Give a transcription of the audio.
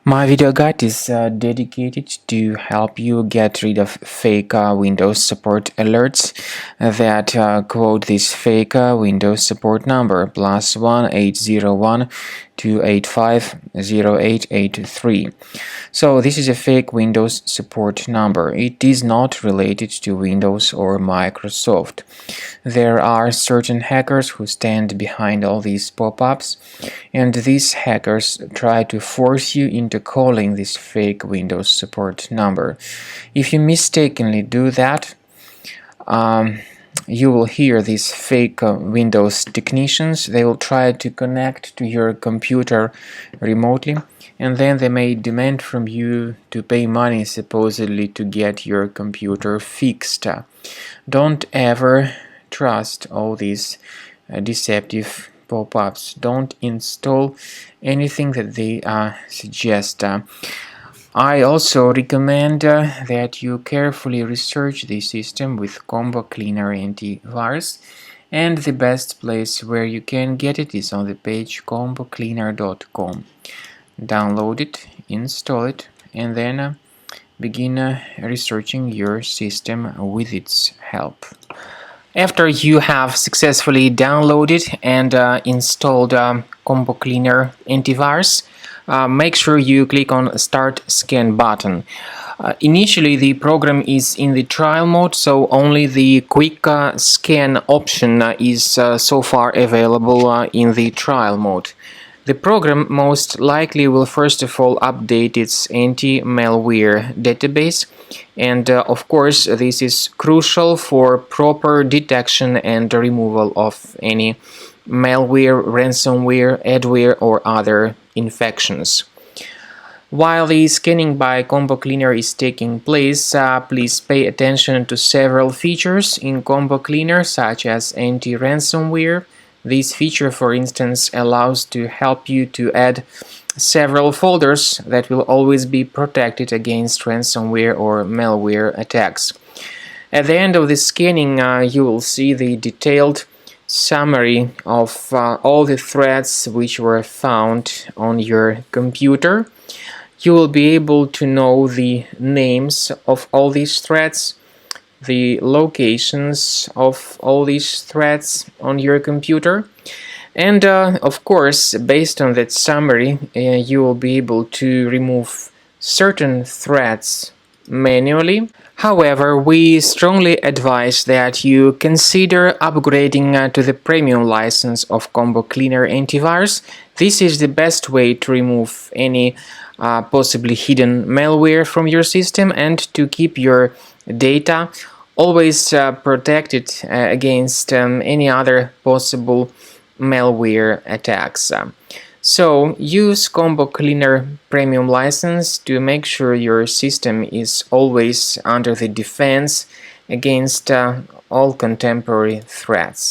My video guide is dedicated to help you get rid of fake Windows support alerts that quote this fake Windows support number +1 801 285 0883. So this is a fake Windows support number. It is not related to Windows or Microsoft. There are certain hackers who stand behind all these pop-ups, and these hackers try to force you into calling this fake Windows support number. If you mistakenly do that, you will hear these fake Windows technicians. They will try to connect to your computer remotely, and then they may demand from you to pay money supposedly to get your computer fixed. Don't ever trust all these deceptive pop-ups. Don't install anything that they suggest. I also recommend that you carefully research the system with Combo Cleaner Antivirus, and the best place where you can get it is on the page combocleaner.com. Download it, install it, and then begin researching your system with its help. After you have successfully downloaded and installed Combo Cleaner Antivirus, make sure you click on Start Scan button. Initially, the program is in the trial mode, so only the quick scan option is so far available in the trial mode. The program most likely will first of all update its anti-malware database, and of course this is crucial for proper detection and removal of any malware, ransomware, adware or other infections. While the scanning by Combo Cleaner is taking place, please pay attention to several features in Combo Cleaner, such as anti-ransomware. This feature, for instance, allows to help you to add several folders that will always be protected against ransomware or malware attacks. At the end of the scanning, you will see the detailed summary of all the threats which were found on your computer. You will be able to know the names of all these threats, the locations of all these threats on your computer, and of course, based on that summary, you will be able to remove certain threats manually. However, we strongly advise that you consider upgrading to the premium license of Combo Cleaner Antivirus. This is the best way to remove any possibly hidden malware from your system and to keep your data always protected against any other possible malware attacks. So use Combo Cleaner Premium license to make sure your system is always under the defense against all contemporary threats.